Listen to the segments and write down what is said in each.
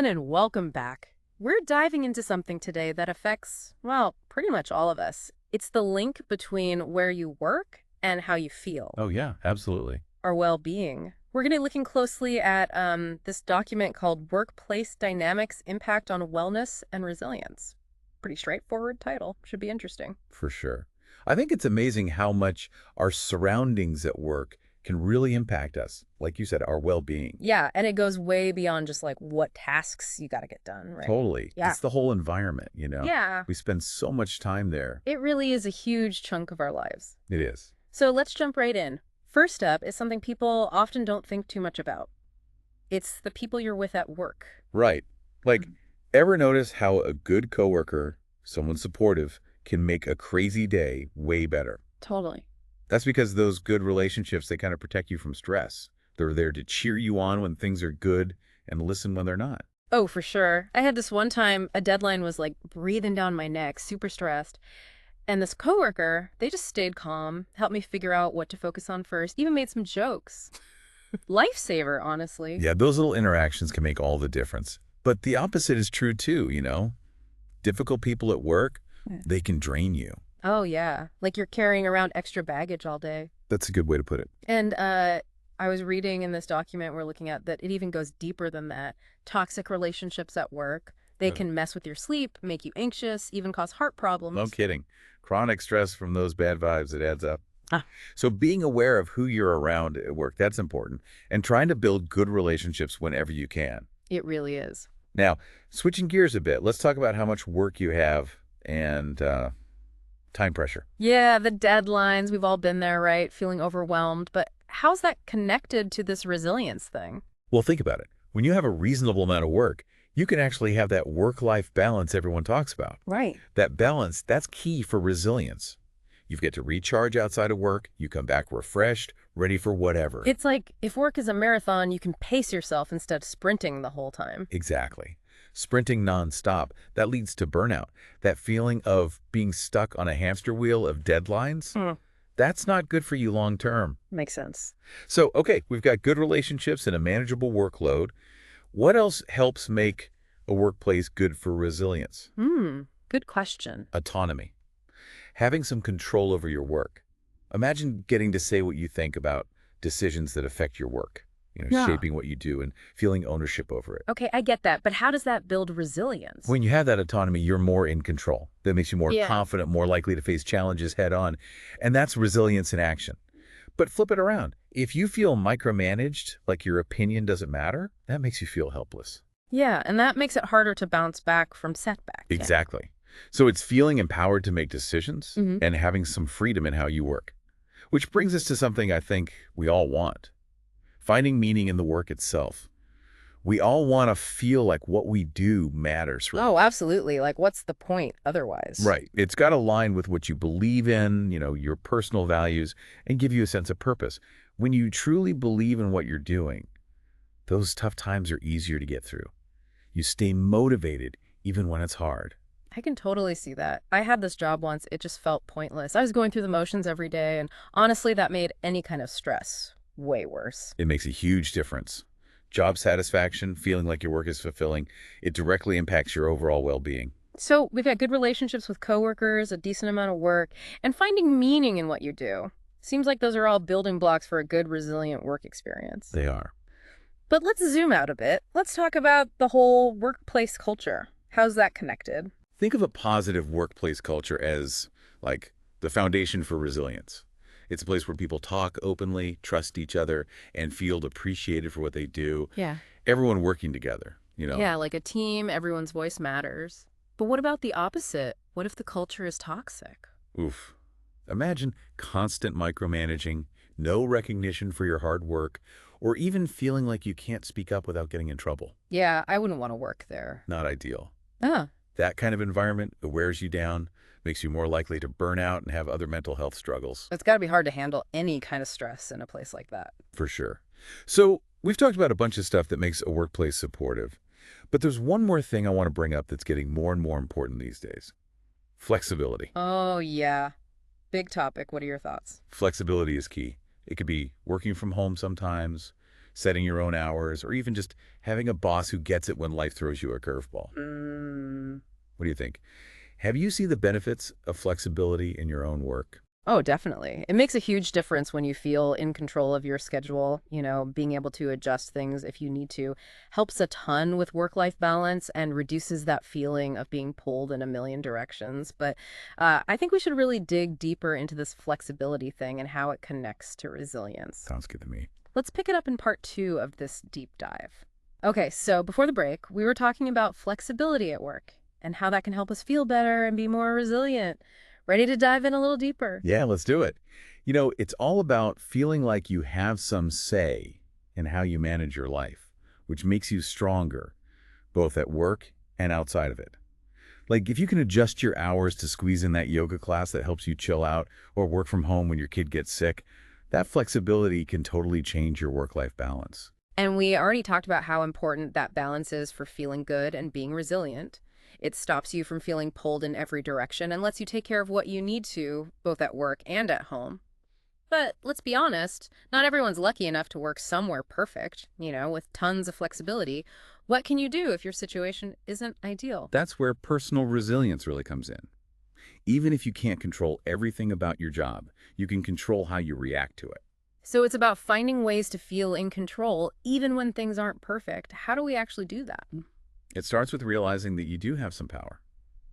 everyone, and welcome back. We're diving into something today that affects, well, pretty much all of us. It's the link between where you work and how you feel, Oh, yeah, absolutely. our well-being. We're going to be looking closely at this document called Workplace Dynamics Impact on Wellness and Resilience. Pretty straightforward title. Should be interesting. For sure. I think it's amazing how much our surroundings at work can really impact us. Like you said, our well-being. Yeah, and it goes way beyond just like what tasks you got to get done, right? Totally. Yeah. It's the whole environment. Yeah, We spend so much time there. it really is a huge chunk of our lives. It is. So let's jump right in. First up is something people often don't think too much about. It's the people you're with at work. Right. Like, ever notice how a good coworker, someone supportive, can make a crazy day way better? Totally. That's because those good relationships, they kind of protect you from stress. They're there to cheer you on when things are good and listen when they're not. Oh, for sure. I had this one time, a deadline was like breathing down my neck, super stressed. And this coworker, they just stayed calm, helped me figure out what to focus on first, even made some jokes. Lifesaver, honestly. Yeah, those little interactions can make all the difference. But the opposite is true too. Difficult people at work, Yeah. they can drain you. Oh, yeah. Like you're carrying around extra baggage all day. That's a good way to put it. And I was reading in this document we're looking at that it even goes deeper than that. Toxic relationships at work, they Oh. can mess with your sleep, make you anxious, even cause heart problems. No kidding. Chronic stress from those bad vibes, it adds up. Ah. So being aware of who you're around at work, that's important. And trying to build good relationships whenever you can. It really is. Now, switching gears a bit, let's talk about how much work you have and time pressure. Yeah, the deadlines, we've all been there, right? Feeling overwhelmed. But how's that connected to this resilience thing? Well, think about it. When you have a reasonable amount of work, you can actually have that work-life balance everyone talks about. Right. That balance, that's key for resilience. You get to recharge outside of work, you come back refreshed, ready for whatever. It's like if work is a marathon, you can pace yourself instead of sprinting the whole time. Exactly. Sprinting nonstop, that leads to burnout. That feeling of being stuck on a hamster wheel of deadlines, that's not good for you long term. Makes sense. So, okay, we've got good relationships and a manageable workload. What else helps make a workplace good for resilience? Good question. Autonomy. Having some control over your work. Imagine getting to say what you think about decisions that affect your work, Yeah. shaping what you do and feeling ownership over it. Okay, I get that. But how does that build resilience? When you have that autonomy, you're more in control. That makes you more Yeah. confident, more likely to face challenges head on. And that's resilience in action. But flip it around. If you feel micromanaged, like your opinion doesn't matter, that makes you feel helpless. Yeah, and that makes it harder to bounce back from setbacks. Yeah. Exactly. So it's feeling empowered to make decisions Mhm. and having some freedom in how you work. Which brings us to something I think we all want. Finding meaning in the work itself. We all want to feel like what we do matters. Right? Oh, absolutely. Like, what's the point otherwise? Right. It's got to align with what you believe in, your personal values, and give you a sense of purpose. When you truly believe in what you're doing, those tough times are easier to get through. You stay motivated even when it's hard. I can totally see that. I had this job once. It just felt pointless. I was going through the motions every day, and honestly, that made any kind of stress way worse. It makes a huge difference. Job satisfaction, feeling like your work is fulfilling, it directly impacts your overall well-being. So we've got good relationships with coworkers, a decent amount of work, and finding meaning in what you do. Seems like those are all building blocks for a good, resilient work experience. They are. But let's zoom out a bit. Let's talk about the whole workplace culture. How's that connected? Think of a positive workplace culture as, like, the foundation for resilience. It's a place where people talk openly, trust each other, and feel appreciated for what they do. Yeah. Everyone working together. Yeah, like a team, everyone's voice matters. But what about the opposite? What if the culture is toxic? Oof. Imagine constant micromanaging, no recognition for your hard work, or even feeling like you can't speak up without getting in trouble. Yeah, I wouldn't want to work there. Not ideal. Ah, That kind of environment, it wears you down, makes you more likely to burn out and have other mental health struggles. it's got to be hard to handle any kind of stress in a place like that. For sure. So we've talked about a bunch of stuff that makes a workplace supportive. But there's one more thing I want to bring up that's getting more and more important these days. Flexibility. Oh, yeah. Big topic. What are your thoughts? Flexibility is key. It could be working from home sometimes, setting your own hours, or even just having a boss who gets it when life throws you a curveball. Mm. What do you think? Have you seen the benefits of flexibility in your own work? Oh, definitely. It makes a huge difference when you feel in control of your schedule. Being able to adjust things if you need to helps a ton with work-life balance and reduces that feeling of being pulled in a million directions. But I think we should really dig deeper into this flexibility thing and how it connects to resilience. Sounds good to me. Let's pick it up in part two of this deep dive. Okay, so before the break, we were talking about flexibility at work and how that can help us feel better and be more resilient. Ready to dive in a little deeper? Yeah, let's do it. It's all about feeling like you have some say in how you manage your life, which makes you stronger, both at work and outside of it. Like if you can adjust your hours to squeeze in that yoga class that helps you chill out or work from home when your kid gets sick, that flexibility can totally change your work-life balance. And we already talked about how important that balance is for feeling good and being resilient. It stops you from feeling pulled in every direction and lets you take care of what you need to, both at work and at home. But let's be honest, not everyone's lucky enough to work somewhere perfect, with tons of flexibility. What can you do if your situation isn't ideal? That's where personal resilience really comes in. Even if you can't control everything about your job, you can control how you react to it. So it's about finding ways to feel in control even when things aren't perfect. How do we actually do that? It starts with realizing that you do have some power,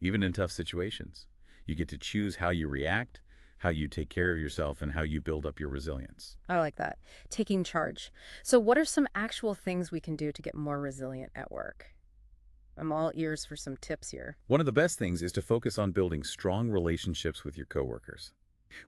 even in tough situations. You get to choose how you react, how you take care of yourself, and how you build up your resilience. I like that. Taking charge. So what are some actual things we can do to get more resilient at work? I'm all ears for some tips here. One of the best things is to focus on building strong relationships with your coworkers.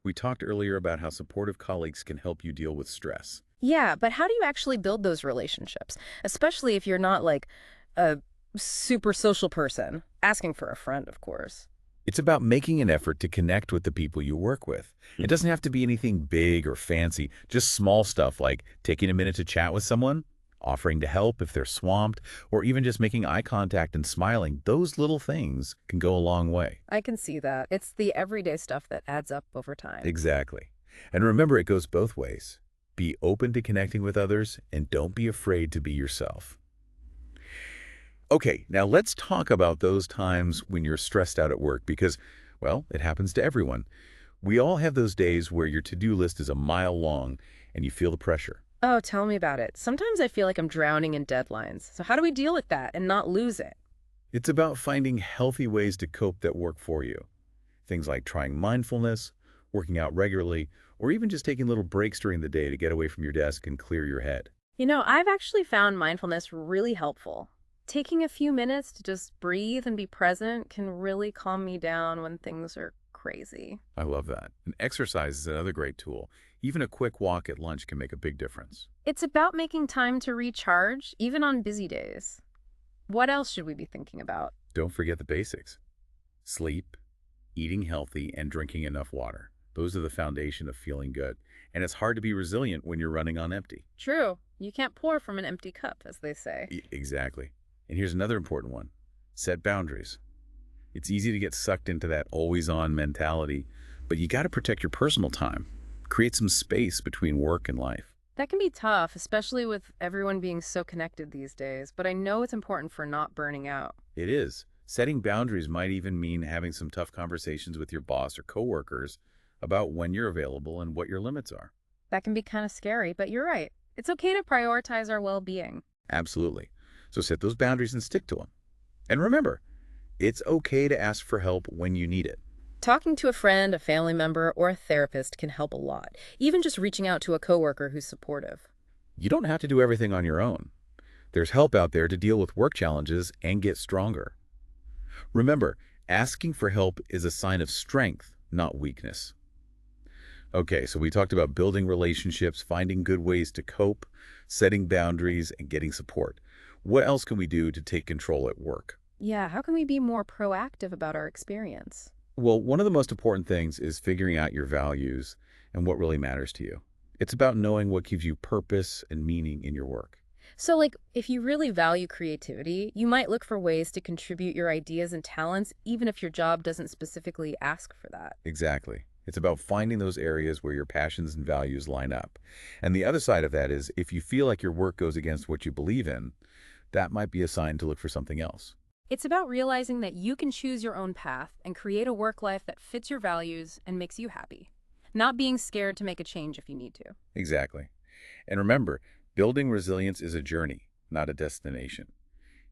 We talked earlier about how supportive colleagues can help you deal with stress. Yeah, but how do you actually build those relationships? Especially if you're not like a super social person. Asking for a friend, of course. It's about making an effort to connect with the people you work with. It doesn't have to be anything big or fancy, just small stuff like taking a minute to chat with someone, offering to help if they're swamped, or even just making eye contact and smiling. Those little things can go a long way. I can see that. It's the everyday stuff that adds up over time. Exactly. And remember, it goes both ways. Be open to connecting with others, and don't be afraid to be yourself. Okay, now let's talk about those times when you're stressed out at work because, well, it happens to everyone. We all have those days where your to-do list is a mile long and you feel the pressure. Oh, tell me about it. Sometimes I feel like I'm drowning in deadlines. So how do we deal with that and not lose it? It's about finding healthy ways to cope that work for you. Things like trying mindfulness, working out regularly, or even just taking little breaks during the day to get away from your desk and clear your head. I've actually found mindfulness really helpful. Taking a few minutes to just breathe and be present can really calm me down when things are crazy. I love that. And exercise is another great tool. Even a quick walk at lunch can make a big difference. It's about making time to recharge, even on busy days. What else should we be thinking about? Don't forget the basics. Sleep, eating healthy, and drinking enough water. Those are the foundation of feeling good. And it's hard to be resilient when you're running on empty. True. You can't pour from an empty cup, as they say. Exactly. And here's another important one. Set boundaries. It's easy to get sucked into that always-on mentality, but you got to protect your personal time. Create some space between work and life. That can be tough, especially with everyone being so connected these days, but I know it's important for not burning out. It is. Setting boundaries might even mean having some tough conversations with your boss or coworkers about when you're available and what your limits are. That can be kind of scary, but you're right. It's okay to prioritize our well-being. Absolutely. So set those boundaries and stick to them. And remember, it's okay to ask for help when you need it. Talking to a friend, a family member, or a therapist can help a lot, even just reaching out to a coworker who's supportive. You don't have to do everything on your own. There's help out there to deal with work challenges and get stronger. Remember, asking for help is a sign of strength, not weakness. Okay, so we talked about building relationships, finding good ways to cope, setting boundaries, and getting support. What else can we do to take control at work? Yeah, how can we be more proactive about our experience? Well, one of the most important things is figuring out your values and what really matters to you. It's about knowing what gives you purpose and meaning in your work. So, if you really value creativity, you might look for ways to contribute your ideas and talents, even if your job doesn't specifically ask for that. Exactly. It's about finding those areas where your passions and values line up. And the other side of that is if you feel like your work goes against what you believe in, that might be a sign to look for something else. It's about realizing that you can choose your own path and create a work life that fits your values and makes you happy. Not being scared to make a change if you need to. Exactly. And remember, building resilience is a journey, not a destination.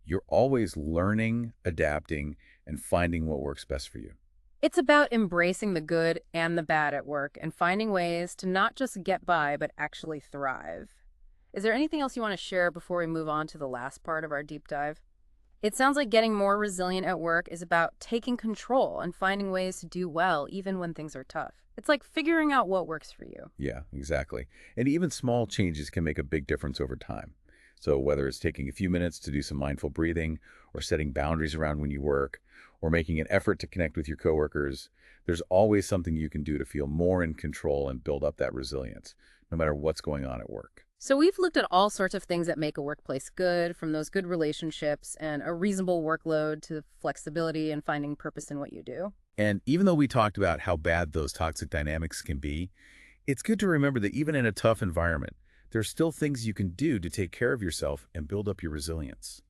You're always learning, adapting, and finding what works best for you. It's about embracing the good and the bad at work and finding ways to not just get by, but actually thrive. Is there anything else you want to share before we move on to the last part of our deep dive? It sounds like getting more resilient at work is about taking control and finding ways to do well even when things are tough. It's like figuring out what works for you. Yeah, exactly. And even small changes can make a big difference over time. So whether it's taking a few minutes to do some mindful breathing or setting boundaries around when you work or making an effort to connect with your coworkers, there's always something you can do to feel more in control and build up that resilience, no matter what's going on at work. So we've looked at all sorts of things that make a workplace good, from those good relationships and a reasonable workload to flexibility and finding purpose in what you do. And even though we talked about how bad those toxic dynamics can be, it's good to remember that even in a tough environment, there's still things you can do to take care of yourself and build up your resilience.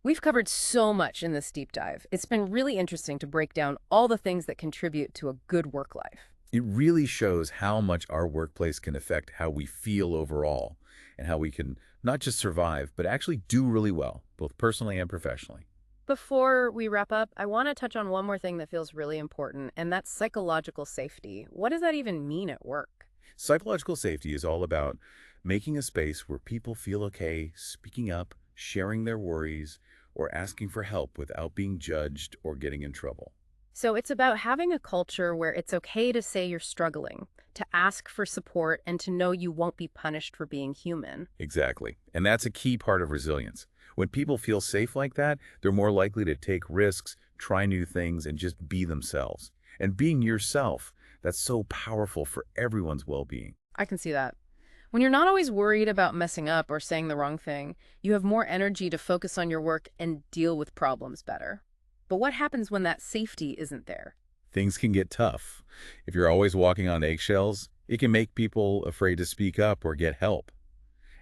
We've covered so much in this deep dive. It's been really interesting to break down all the things that contribute to a good work life. It really shows how much our workplace can affect how we feel overall and how we can not just survive, but actually do really well, both personally and professionally. Before we wrap up, I want to touch on one more thing that feels really important, and that's psychological safety. What does that even mean at work? Psychological safety is all about making a space where people feel okay speaking up, sharing their worries, or asking for help without being judged or getting in trouble. So it's about having a culture where it's okay to say you're struggling, to ask for support, and to know you won't be punished for being human. Exactly. And that's a key part of resilience. When people feel safe like that, they're more likely to take risks, try new things, and just be themselves. And being yourself, that's so powerful for everyone's well-being. I can see that. When you're not always worried about messing up or saying the wrong thing, you have more energy to focus on your work and deal with problems better. But what happens when that safety isn't there? Things can get tough. If you're always walking on eggshells, it can make people afraid to speak up or get help.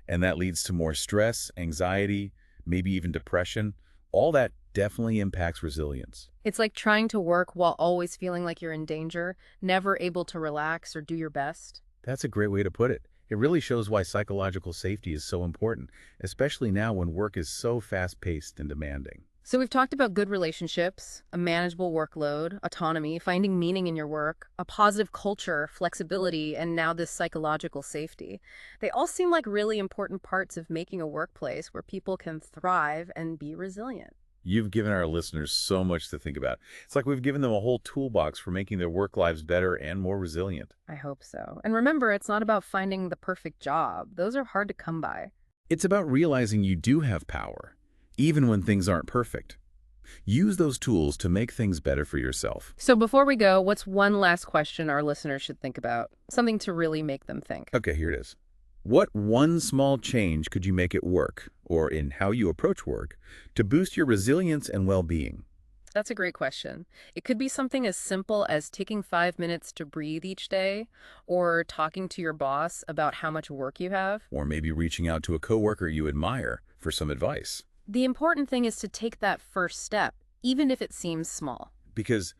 And that leads to more stress, anxiety, maybe even depression. All that definitely impacts resilience. It's like trying to work while always feeling like you're in danger, never able to relax or do your best. That's a great way to put it. It really shows why psychological safety is so important, especially now when work is so fast-paced and demanding. So we've talked about good relationships, a manageable workload, autonomy, finding meaning in your work, a positive culture, flexibility, and now this psychological safety. They all seem like really important parts of making a workplace where people can thrive and be resilient. You've given our listeners so much to think about. It's like we've given them a whole toolbox for making their work lives better and more resilient. I hope so. And remember, it's not about finding the perfect job. Those are hard to come by. It's about realizing you do have power, even when things aren't perfect. Use those tools to make things better for yourself. So before we go, what's one last question our listeners should think about? Something to really make them think. Okay, here it is. What one small change could you make at work, or in how you approach work, to boost your resilience and well-being? That's a great question. It could be something as simple as taking 5 minutes to breathe each day, or talking to your boss about how much work you have. Or maybe reaching out to a coworker you admire for some advice. The important thing is to take that first step, even if it seems small. Because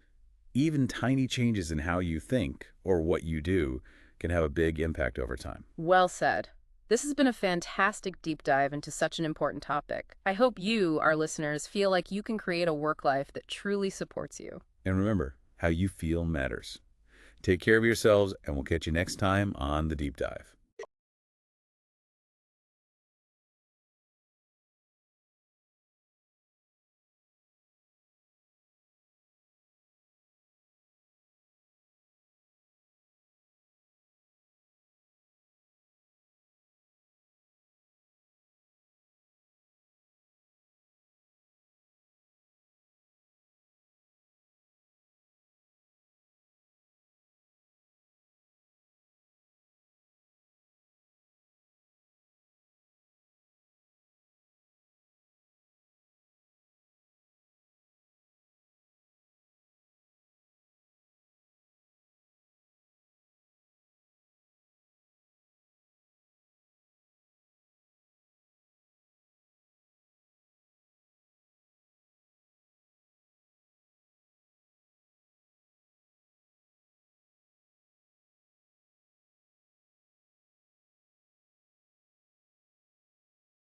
even tiny changes in how you think or what you do can have a big impact over time. Well said. This has been a fantastic deep dive into such an important topic. I hope you, our listeners, feel like you can create a work life that truly supports you. And remember, how you feel matters. Take care of yourselves, and we'll catch you next time on The Deep Dive.